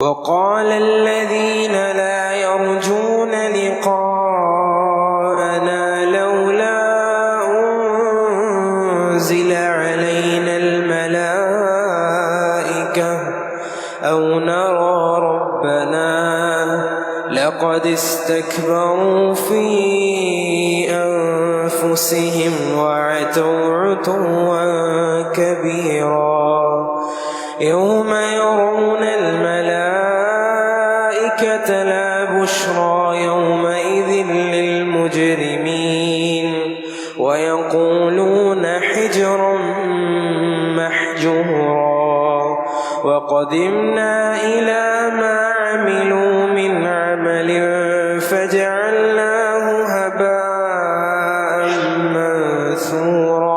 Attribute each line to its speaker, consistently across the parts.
Speaker 1: وقال الذين لا يرجون لقاءنا لولا أنزل علينا الملائكة أو نرى ربنا لقد استكبروا في أنفسهم وعتوا عتوا كبيرا يوم يرون الملائكة لا بشرى يومئذ للمجرمين ويقولون حجرا محجورا وقدمنا إلى ما عملوا من عمل فجعلناه هباء منثورا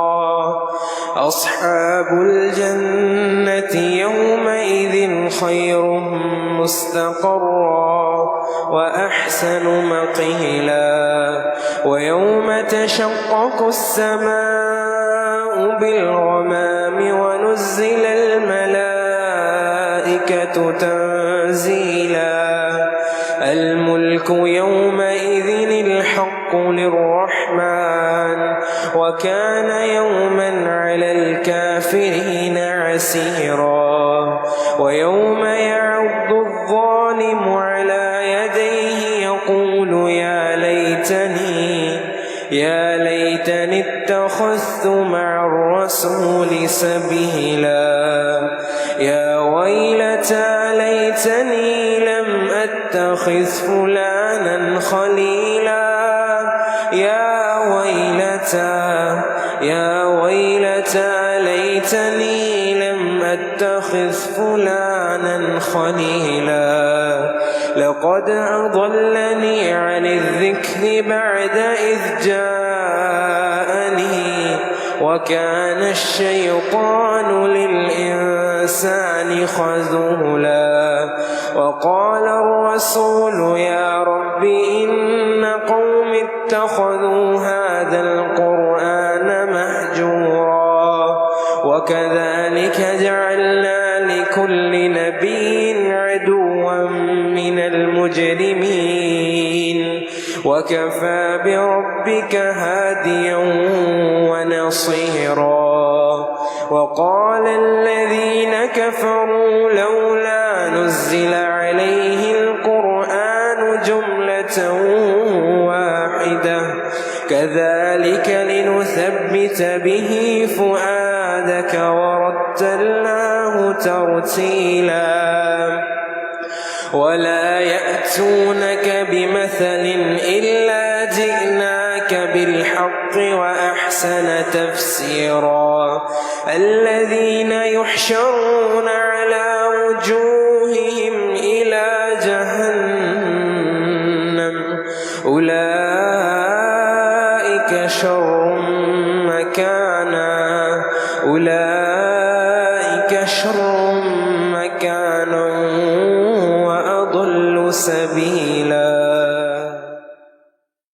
Speaker 1: أصحاب الجنة يومئذ خير مستقرا وأحسن مقيلا ويوم تشقق السماء بالغمام ونزل الملائكة تنزيلا الملك يومئذ الحق للرحمن وكان يوما على الكافرين عسيرا ويوم يعض الظالم على يديه يقول يا ليتني اتخذت مع الرسول سبيلا يا ويلتى ليتني لم أتخذ فلانا خليلا يا ويلتى ليتني لم أتخذ فلانا خليلا لقد أضلني عن الذكر بعد إذ جاءني وكان الشيطان للإنسان خذولا وقال الرسول يا رب إن قوم اتخذوا هذا القرآن مهجورا وكذلك جعلنا لكل نبي عدوا من المجرمين وكفى بربك هاديا ونصيرا وقال الذين كفروا لولا نزل عليه القرآن جملة واحدة كذلك لنثبت به فؤادك ورتلناه ترتيلا ولا يأتونك بمثل إلا جئناك بالحق وأحسن تفسيرا الذين يحشرون على وجوههم إلى جهنم أولئك شر مكانا وأضل سبيلا